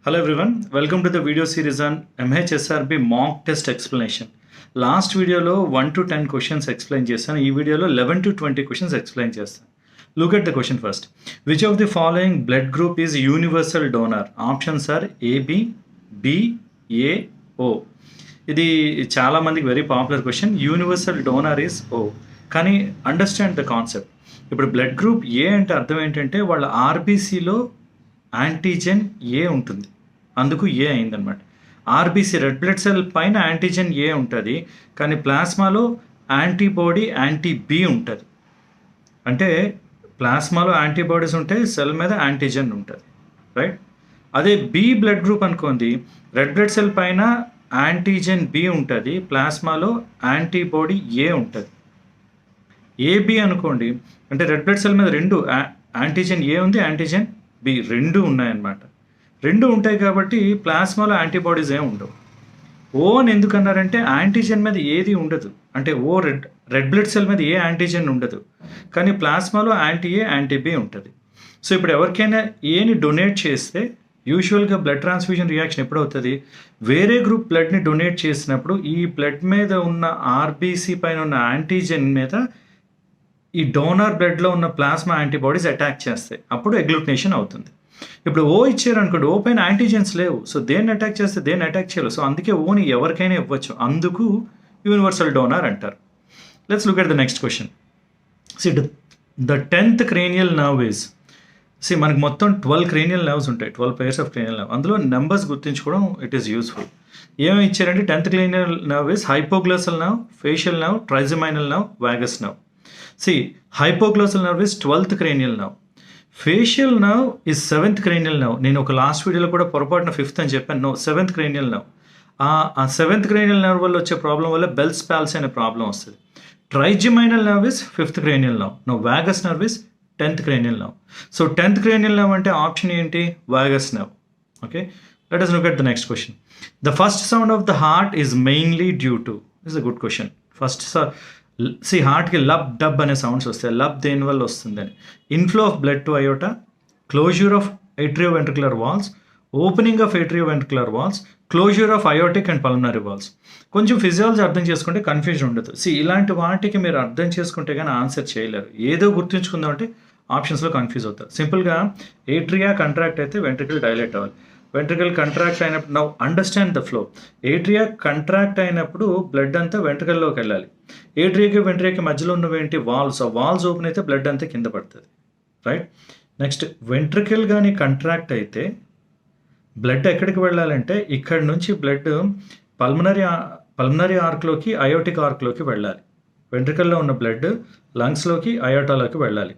Hello everyone, welcome to the video series on MHSRB mock test explanation. Last video lo 1 to 10 questions explain chesanu. Ee video lo 11 to 20 questions explain chestanu. Look at the question first. Which of the following blood group is universal donor? Options are AB, B, A, O. ఇది చాలా మందికి very popular question. Universal donor is O. కానీ understand the concept. ఇప్పుడు blood group A అంటే అర్థం ఏంటంటే వాళ్ళ ఆర్బీసీలో antigen ఏ ఉంటుంది, అందుకు ఏ అయిందనమాట. ఆర్బీసీ రెడ్ బ్లడ్ సెల్ పైన యాంటీజెన్ ఏ ఉంటుంది, కానీ ప్లాస్మాలో యాంటీబాడీ యాంటీ బి ఉంటుంది. అంటే ప్లాస్మాలో యాంటీబాడీస్ ఉంటాయి, సెల్ మీద యాంటీజెన్ ఉంటుంది, రైట్. అదే బి బ్లడ్ గ్రూప్ అనుకోండి, రెడ్ బ్లడ్ సెల్ పైన యాంటీజెన్ బి ఉంటుంది, ప్లాస్మాలో యాంటీబాడీ ఏ ఉంటుంది. ఏబి అనుకోండి, అంటే రెడ్ బ్లడ్ సెల్ మీద రెండు యాంటీజెన్ ఏ ఉంది, యాంటీజెన్ బి రెండు ఉన్నాయన్నమాట. రెండు ఉంటాయి కాబట్టి ప్లాస్మాలో యాంటీబాడీస్ ఏమి ఉండవు. ఓ అని ఎందుకన్నారంటే యాంటీజెన్ మీద ఏది ఉండదు, అంటే ఓ రెడ్ బ్లడ్ సెల్ మీద ఏ యాంటీజెన్ ఉండదు, కానీ ప్లాస్మాలో యాంటీ ఏ యాంటీ బి ఉంటుంది. సో ఇప్పుడు ఎవరికైనా ఏని డొనేట్ చేస్తే యూజువల్గా బ్లడ్ ట్రాన్స్ఫ్యూజన్ రియాక్షన్ ఎప్పుడవుతుంది, వేరే గ్రూప్ బ్లడ్ని డొనేట్ చేసినప్పుడు ఈ బ్లడ్ మీద ఉన్న ఆర్బీసీ పైన ఉన్న యాంటీజెన్ మీద ఈ డోనర్ బ్లడ్లో ఉన్న ప్లాస్మా యాంటీబాడీస్ అటాక్ చేస్తాయి, అప్పుడు అగ్లూటినేషన్ అవుతుంది. ఇప్పుడు ఓ ఇచ్చారు అనుకోండి, ఓ పైన యాంటీజెన్స్ లేవు, సో దేన్ని అటాక్ చేస్తే దేన్ని అటాక్ చేయలేదు, సో అందుకే ఓని ఎవరికైనా ఇవ్వచ్చు, అందుకు యూనివర్సల్ డోనర్ అంటారు. Let's look at the next question. See the 10th cranial nerve is, మనకి మొత్తం 12 cranial nerves ఉంటాయి, 12 pairs of cranial nerve. అందులో నెంబర్స్ గుర్తించుకోవడం ఇట్ ఈస్ యూస్ఫుల్. ఏమేమి ఇచ్చారంటే 10th cranial nerve is hypoglossal nerve, facial nerve, trigeminal nerve, vagus nerve. Hypoglossal nerve is 12th cranial nerve. Facial nerve is 7th cranial nerve. నేను ఒక last వీడియోలో కూడా పొరపాటున 5th అని చెప్పాను. No, 7th cranial nerve. ఆ 7th cranial nerve వల్ల వచ్చే ప్రాబ్లం వల్ల బెల్స్ పాల్సీ అనే ప్రాబ్లం వస్తుంది. Trigeminal nerve is 5th cranial nerve. No, vagus nerve is 10th cranial nerve. So 10th cranial nerve అంటే ఆప్షన్ ఏంటి, vagus nerve. Okay, let us look at the next question. The first sound of the heart is mainly due to, this is a good question. హార్ట్కి lub dub అనే sounds వస్తాయి. లబ్ దేని వల్ల వస్తుందని, inflow of blood to aorta, closure of atrioventricular valves, opening of atrioventricular valves, closure of aortic and pulmonary valves. కొంచెం physiology అర్థం చేసుకుంటే confusion ఉండదు. ఇలాంటి వాటికి మీరు అర్థం చేసుకుంటే కానీ ఆన్సర్ చేయలేరు. ఏదో గుర్తుంచుకుందాం అంటే ఆప్షన్స్లో కన్ఫ్యూజ్ అవుతారు. సింపుల్గా ఏట్రియా కంట్రాక్ట్ అయితే వెంట్రికల్ డైలేట్ అవ్వాలి. వెంట్రికల్ కంట్రాక్ట్ అయినప్పుడు now understand the flow. Atria contract అయినప్పుడు బ్లడ్ అంతా వెంట్రికల్లోకి వెళ్ళాలి. ఏట్రియాకి వెంట్రియాకి మధ్యలో ఉన్నవేంటి, వాల్స్. ఆ వాల్స్ ఓపెన్ అయితే బ్లడ్ అంతా కింద పడుతుంది, రైట్. నెక్స్ట్ వెంట్రికల్ కానీ కంట్రాక్ట్ అయితే బ్లడ్ ఎక్కడికి వెళ్ళాలంటే ఇక్కడ నుంచి బ్లడ్ పల్మనరీ ఆర్క్లోకి, అయోటిక్ ఆర్క్లోకి వెళ్ళాలి. వెంట్రికల్లో ఉన్న బ్లడ్ లంగ్స్లోకి, అయోటాలోకి వెళ్ళాలి.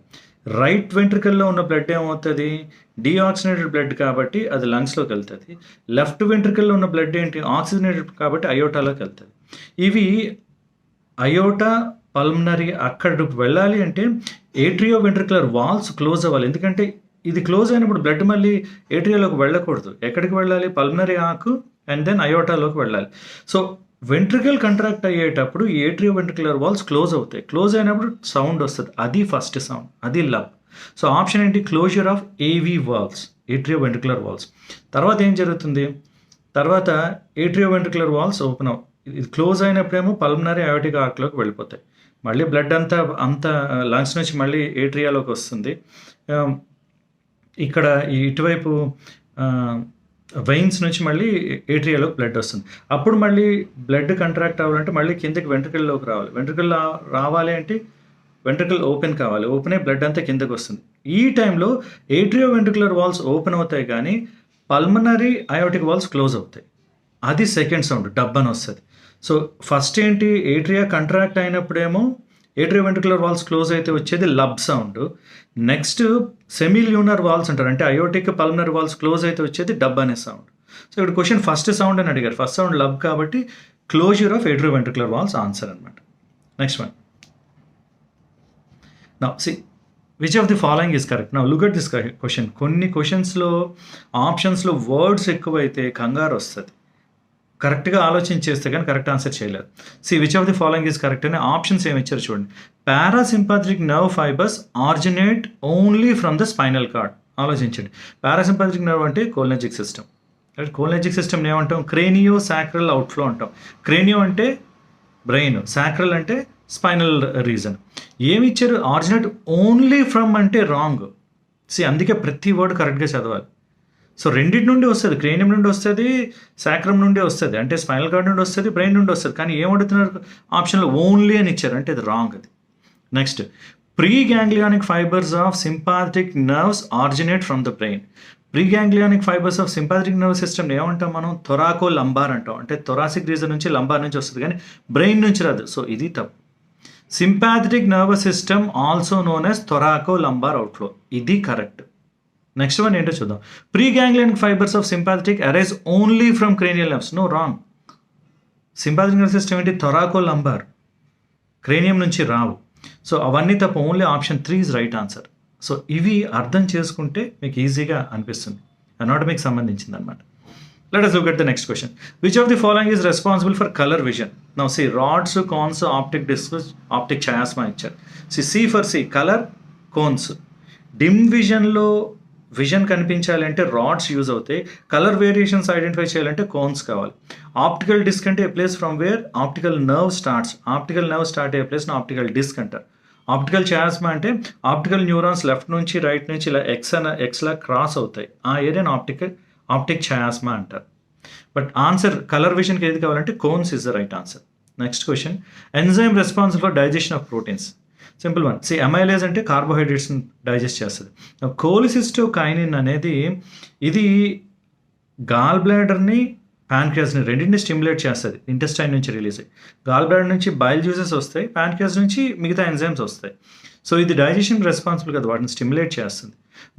రైట్ వెంట్రికల్లో ఉన్న బ్లడ్ ఏమవుతుంది, డీఆక్సిజనేటెడ్ బ్లడ్ కాబట్టి అది లంగ్స్లోకి వెళ్తుంది. లెఫ్ట్ వెంట్రికల్లో ఉన్న బ్లడ్ ఏంటి, ఆక్సిజనేటెడ్ కాబట్టి అయోటాలోకి వెళ్తుంది. ఇవి అయోటా, పల్మనరీ అక్కడికి వెళ్ళాలి అంటే ఏట్రియో వెంట్రికులర్ వాల్స్ క్లోజ్ అవ్వాలి. ఎందుకంటే ఇది క్లోజ్ అయినప్పుడు బ్లడ్ మళ్ళీ ఏట్రియాలోకి వెళ్ళకూడదు. ఎక్కడికి వెళ్ళాలి, పల్మనరీ ఆకు అండ్ దెన్ అయోటాలోకి వెళ్ళాలి. సో వెంట్రికల్ కంట్రాక్ట్ అయ్యేటప్పుడు ఏట్రియో వెంట్రికులర్ వాల్స్ క్లోజ్ అవుతాయి. క్లోజ్ అయినప్పుడు సౌండ్ వస్తుంది, అది ఫస్ట్ సౌండ్, అది లబ్. సో ఆప్షన్ ఏంటి, క్లోజర్ ఆఫ్ ఏవి వాల్స్, ఏట్రియో వెంట్రికులర్ వాల్స్. తర్వాత ఏం జరుగుతుంది, తర్వాత ఏట్రియో వెంట్రికులర్ వాల్స్ ఓపెన్ ఇది క్లోజ్ అయినప్పుడేమో పల్మనరీ అయోటిక్ ఆర్క్లోకి వెళ్ళిపోతాయి. మళ్ళీ బ్లడ్ అంతా లంగ్స్ నుంచి మళ్ళీ ఏట్రియాలోకి వస్తుంది. ఇక్కడ ఇటువైపు వెయిన్స్ నుంచి మళ్ళీ ఏట్రియాలోకి బ్లడ్ వస్తుంది. అప్పుడు మళ్ళీ బ్లడ్ కంట్రాక్ట్ అవ్వాలంటే మళ్ళీ కిందకి వెంట్రికల్లోకి రావాలి. వెంట్రికల్ రావాలి అంటే వెంట్రికల్ ఓపెన్ కావాలి, ఓపెన్ అయ్యి బ్లడ్ అంతా కిందకి వస్తుంది. ఈ టైంలో ఏట్రియో వెంట్రికులర్ వాల్స్ ఓపెన్ అవుతాయి కానీ పల్మనరీ అయోటిక్ వాల్స్ క్లోజ్ అవుతాయి. అది సెకండ్ సౌండ్, డబ్ అని వస్తుంది. సో ఫస్ట్ ఏంటి, ఏట్రియా కంట్రాక్ట్ అయినప్పుడేమో ఏట్రియో వెంట్రికులర్ వాల్స్ క్లోజ్ అయితే వచ్చేది lub sound. Next semilunar valves అంటారు, అంటే అయోటిక్ పల్మనరీ వాల్స్ క్లోజ్ అయితే వచ్చేది డబ్ అనే సౌండ్. సో ఇక్కడ క్వశ్చన్ ఫస్ట్ సౌండ్ అని అడిగారు, ఫస్ట్ సౌండ్ లబ్ కాబట్టి closure of atrioventricular valves answer అనమాట. Next one. Now which of the following is correct. Now look at this question. కొన్ని క్వశ్చన్స్లో ఆప్షన్స్లో వర్డ్స్ ఎక్కువైతే కంగారు వస్తుంది. కరెక్ట్గా ఆలోచించేస్తే కానీ కరెక్ట్ ఆన్సర్ చేయలేదు. Which of the following is correct అనే ఆప్షన్స్ ఏమి ఇచ్చారు చూడండి. Parasympathetic nerve fibres originate only from the spinal cord. ఆలోచించండి. పారాసింపాథటిక్ నర్వ్ అంటే కోలినర్జిక్ సిస్టమ్, కోలినర్జిక్ సిస్టమ్ ఏమంటాం? క్రేనియో సాక్రల్ అవుట్ఫ్లో అంటాం. క్రేనియో అంటే బ్రెయిన్, సాక్రల్ అంటే స్పైనల్ రీజన్. ఏమి ఇచ్చారు? ఆరిజినేట్ ఓన్లీ ఫ్రమ్ అంటే రాంగ్. అందుకే ప్రతి వర్డ్ కరెక్ట్గా చదవాలి. సో రెండింటి నుండి వస్తుంది, క్రేనియం నుండి వస్తుంది, సాక్రమ్ నుండి వస్తుంది, అంటే స్పైనల్ కార్డ్ నుండి వస్తుంది, బ్రెయిన్ నుండి వస్తుంది. కానీ ఏమడుతున్నారు? ఆప్షన్లో ఓన్లీ అని ఇచ్చారు, అంటే అది రాంగ్. అది next, preganglionic fibres of sympathetic nerves originate from the brain. Preganglionic fibres of sympathetic nerve system ఏమంటాం మనం? థొరాకో లంబార్ అంటాం. అంటే థొరాసిక్ రీజన్ నుంచి, లంబార్ నుంచి వస్తుంది, కానీ బ్రెయిన్ నుంచి రాదు. సో ఇది తప్పు. Sympathetic nervous system also known as thoracolumbar outflow, ఇది కరెక్ట్. నెక్స్ట్ వన్ ఏంటో చూద్దాం. Preganglionic fibres of sympathetic arise only from cranial nerves. No, wrong. Sympathetic nerve system ఏంటి? థొరాకో లంబార్, క్రేనియం నుంచి రావు. So అవన్నీ తప్ప. Only option 3 is right answer. So ఇవి అర్థం చేసుకుంటే మీకు ఈజీగా అనిపిస్తుంది, అనాటమీకి సంబంధించింది అనమాట. Let us look at the next question. Which of the following is responsible for color vision? Now see, rods, cones, optic discs, optic chiasma ఇచ్చారు. C for C, color, cones. dim విజన్లో విజన్ కనిపించాలంటే rods use అవుతాయి. Colour variations identify చేయాలంటే cones కావాలి. Optical disc అంటే a place from where optical nerve starts. Optical nerve start అయ్యే ప్లేస్ని optical disc అంటారు. ఆప్టికల్ చాస్మా అంటే ఆప్టికల్ న్యూరాన్స్ లెఫ్ట్ నుంచి రైట్ నుంచి ఇలా ఎక్స్లా క్రాస్ అవుతాయి, ఆ ఏరియాని ఆప్టిక్ చాస్మా అంటారు. బట్ ఆన్సర్ కలర్ విజన్కి ఏది కావాలంటే cones is the right answer. Next question, enzyme responsible for digestion of proteins. Simple one. Amylase అంటే కార్బోహైడ్రేట్స్ని డైజెస్ట్ చేస్తుంది. కోలిసిస్టోకైనిన్ అనేది ఇది గాల్ బ్లాడర్ని, ప్యాన్క్రియాస్ని రెండింటిని స్టిమ్యులేట్ చేస్తుంది. ఇంటెస్టైన్ నుంచి రిలీజ్ అయ్యి గాల్ బ్లాడర్ నుంచి బైల్ జ్యూసెస్ వస్తాయి, ప్యాన్క్రియాస్ నుంచి మిగతా ఎంజైమ్స్ వస్తాయి. సో ఇది డైజెషన్ రెస్పాన్సిబుల్ కదా, వాటిని స్టిమ్యులేట్ చేస్తుంది.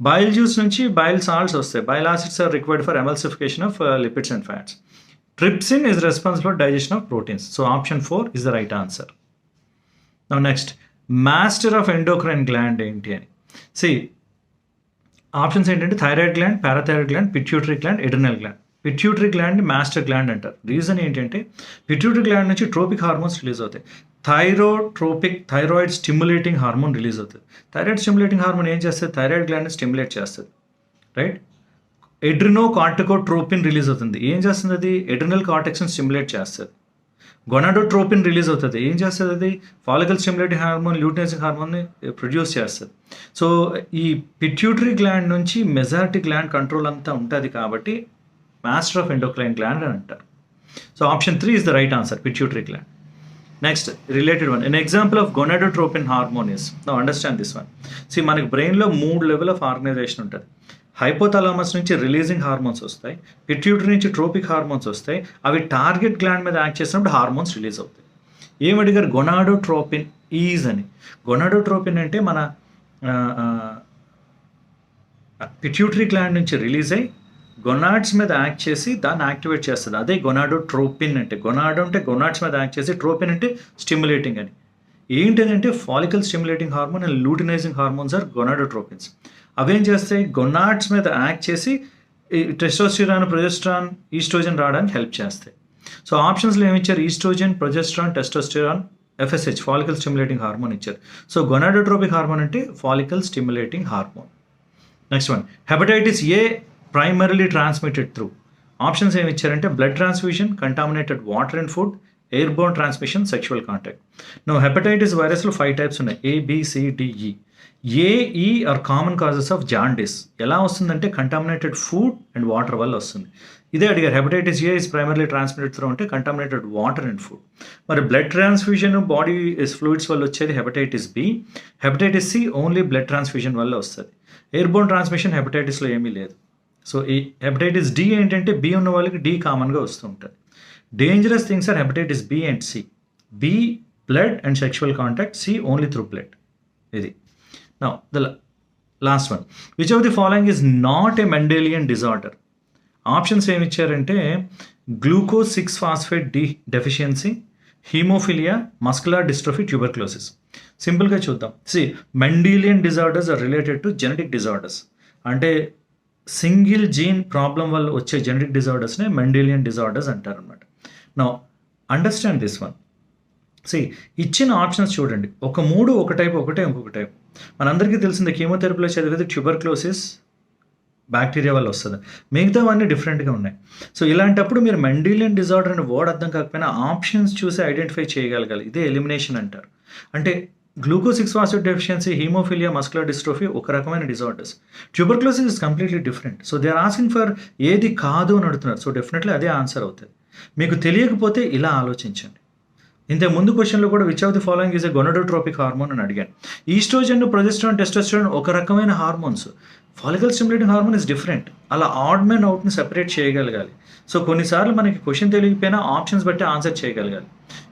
బైల్ జ్యూస్ నుంచి బైల్ సాల్ట్స్ వస్తాయి. Bile acids are required for emulsification of lipids and fats. Trypsin is responsible for digestion of proteins. So option 4 is the right answer. Now next, master of endocrine gland ఏంటి అని. Options ఏంటంటే thyroid gland, parathyroid gland, pituitary gland, adrenal gland. Pituitary గ్లాండ్ని master gland అంటారు. Reason ఏంటంటే pituitary gland నుంచి tropic hormones release అవుతాయి. Thyroid stimulating hormone release అవుతుంది. Thyroid stimulating hormone ఏం చేస్తుంది? థైరాయిడ్ గ్లాండ్ని స్టిమ్యులేట్ చేస్తుంది, రైట్. ఎడ్రినో కార్టికోట్రోపిన్ రిలీజ్ అవుతుంది. ఏం చేస్తుంది? అది ఎడ్రినల్ కార్టెక్స్ని స్టిమ్యులేట్ చేస్తుంది. గొనాడోట్రోపిన్ రిలీజ్ అవుతుంది. ఏం చేస్తుంది? అది ఫాలికల్ స్టిమ్యులేటింగ్ హార్మోన్, ల్యూటినైజింగ్ హార్మోన్ని ప్రొడ్యూస్ చేస్తుంది. సో ఈ పిట్యూటరీ గ్లాండ్ నుంచి మెజారిటీ గ్లాండ్ కంట్రోల్ అంతా ఉంటుంది కాబట్టి మాస్టర్ ఆఫ్ ఎండోక్రైన్ గ్లాండ్ అని అంటారు. So option 3 is the right answer, pituitary gland. Next, related one. An example of gonadotropin hormone is, now understand this one. మనకి బ్రెయిన్లో 3 level of organisation ఉంటుంది. Hypothalamus నుంచి releasing hormones వస్తాయి, pituitary నుంచి tropic hormones వస్తాయి. అవి టార్గెట్ గ్లాండ్ మీద act చేసినప్పుడు హార్మోన్స్ రిలీజ్ అవుతాయి. ఏమడిగారు? గొనాడోట్రోపిన్ ఈజ్ అని. గొనాడోట్రోపిన్ అంటే మన పిట్యూటరీ గ్లాండ్ నుంచి రిలీజ్ అయ్యి గొనాడ్స్ మీద యాక్ట్ చేసి దాన్ని యాక్టివేట్ చేస్తుంది. అదే గొనాడోట్రోపిన్ అంటే. గొనాడో అంటే గొనాడ్స్ మీద యాక్ట్ చేసి, ట్రోపిన్ అంటే స్టిమ్యులేటింగ్ అని. ఏంటంటే follicle stimulating hormone and luteinizing hormones are gonadotropins. అవేం చేస్తాయి? గొనాడ్స్ మీద యాక్ట్ చేసి టెస్టోస్టిరాన్, ప్రొజెస్ట్రాన్, ఈస్ట్రోజన్ రావడానికి హెల్ప్ చేస్తాయి. సో ఆప్షన్స్లో ఏమి ఇచ్చారు? Oestrogen, progesterone, testosterone, FSH follicle stimulating hormone ఇచ్చారు. సో గొనాడోట్రోపిక్ హార్మోన్ అంటే follicle stimulating hormone. Next one, hepatitis A primarily transmitted through. Options ఏమి ఇచ్చారంటే blood transfusion, contaminated water and food, airborne transmission, sexual contact. No hepatitis వైరస్లో 5 types ఉన్నాయి, ABCDE. A are common causes of jaundice. ఎలా వస్తుందంటే contaminated food and water వల్ల వస్తుంది. ఇదే అడిగారు. Hepatitis A is primarily transmitted through అంటే కంటామినేటెడ్ వాటర్ అండ్ ఫుడ్. మరి బ్లడ్ ట్రాన్స్ఫ్యూజన్, బాడీ ఫ్లూయిడ్స్ వల్ల వచ్చేది hepatitis B. Hepatitis C only blood transfusion వల్ల వస్తుంది. ఎయిర్బోర్న్ ట్రాన్స్మిషన్ హెపటైటిస్లో ఏమీ లేదు. సో ఈ హెపటైటిస్ డి ఏంటంటే బి ఉన్న వాళ్ళకి డి కామన్గా వస్తూ ఉంటుంది. Dangerous things are hepatitis B and C. B blood and sexual contact, C only through blood. ఇది. Now, the last one. Which of the following is not a Mendelian disorder? Options ఏమి ఇచ్చారంటే glucose 6-phosphate deficiency, haemophilia, muscular dystrophy, tuberculosis. సింపుల్గా చూద్దాం. Mendelian disorders are related to genetic disorders. అంటే single gene problem వల్ల వచ్చే genetic డిజార్డర్స్నే Mendelian disorders అంటారు అనమాట. Now understand this one. ఇచ్చిన ఆప్షన్స్ చూడండి, ఒక 3 ఒక టైప్, ఒకటే ఇంకొక టైప్. మనందరికీ తెలిసిందే, కీమోథెరపీలో చదివేది ట్యూబర్క్లోసిస్, బ్యాక్టీరియా వల్ల వస్తుంది. మిగతావన్నీ డిఫరెంట్‌గా ఉన్నాయి. సో, ఇలాంటప్పుడు మీరు మెండిలియన్ డిజార్డర్ అనే వర్డ్ అర్థం కాకపోయినా ఆప్షన్స్ చూసి ఐడెంటిఫై చేయగలగాలి. ఇదే ఎలిమినేషన్ అంటారు. అంటే glucose 6 phosphate deficiency, haemophilia, muscular dystrophy ఒక రకమైన disorders. Tuberculosis is completely different. So, they are asking for ఏది కాదు అని అడుగుతున్నారు. సో, డెఫినెట్‌లీ అదే ఆన్సర్ అవుతది. మీకు తెలియకపోతే ఇలా ఆలోచించండి. ఇంతకు ముందు క్వెషన్‌లో కూడా which of the following is a gonadotropic hormone అని అడిగాను. ఈస్ట్రోజన్, ప్రొజెస్టెరాన్, టెస్టోస్టెరాన్ ఒక రకమైన hormones. Follicle stimulating hormone is different. అలా ఆడ్ మెన్ అవుట్‌ని సెపరేట్ చేయగలగాలి. సో, కొన్నిసార్లు మనకి క్వెషన్ తెలియకపోయినా ఆప్షన్స్ బట్టి ఆన్సర్ చేయగలగాలి.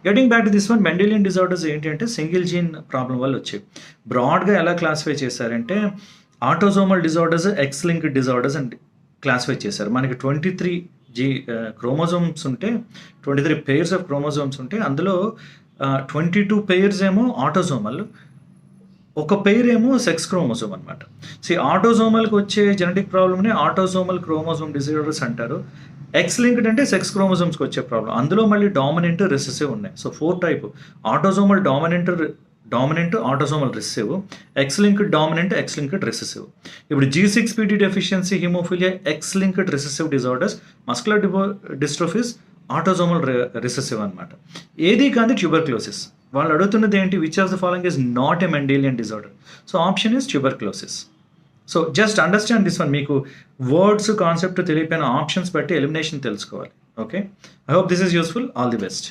Getting back to this one, Mendelian disorders ఏంటి అంటే సింగిల్ జీన్ ప్రాబ్లం వల్ల వచ్చేవి. బ్రాడ్‌గా ఎలా క్లాసిఫై చేశారంటే autosomal disorders, X linked disorders అని క్లాసిఫై చేశారు. మనకి 23 క్రోమోజోమ్స్ ఉంటే 23 పెయిర్స్ ఆఫ్ క్రోమోజోమ్స్ ఉంటే అందులో 22 పెయిర్స్ ఏమో ఆటోసోమల్, ఒక పెయిర్ ఏమో సెక్స్ క్రోమోజోమ్ అనమాట. ఆటోసోమల్కి వచ్చే జెనెటిక్ ప్రాబ్లమ్ని ఆటోసోమల్ క్రోమోజోమ్ డిజార్డర్స్ అంటారు. ఎక్స్ లింక్డ్ అంటే సెక్స్ క్రోమోజోమ్స్కి వచ్చే ప్రాబ్లం. అందులో మళ్ళీ డామినెంట్, రిసెసివ్ ఉన్నాయి. So 4 type: autosomal dominant, autosomal recessive, X linked dominant, X linked recessive. ఇప్పుడు G6PD deficiency, haemophilia X linked recessive disorders, muscular dystrophies autosomal recessive అనమాట. ఏది కాదు ట్యూబర్క్లోసిస్. వాళ్ళు అడుగుతున్నది ఏంటి? Which of the following is not a Mendelian disorder? So option is tuberculosis. So just understand this one. మీకు words, concept తెలియపోయిన options బట్టి elimination తెలుసుకోవాలి. Okay, I hope this is useful. All the best.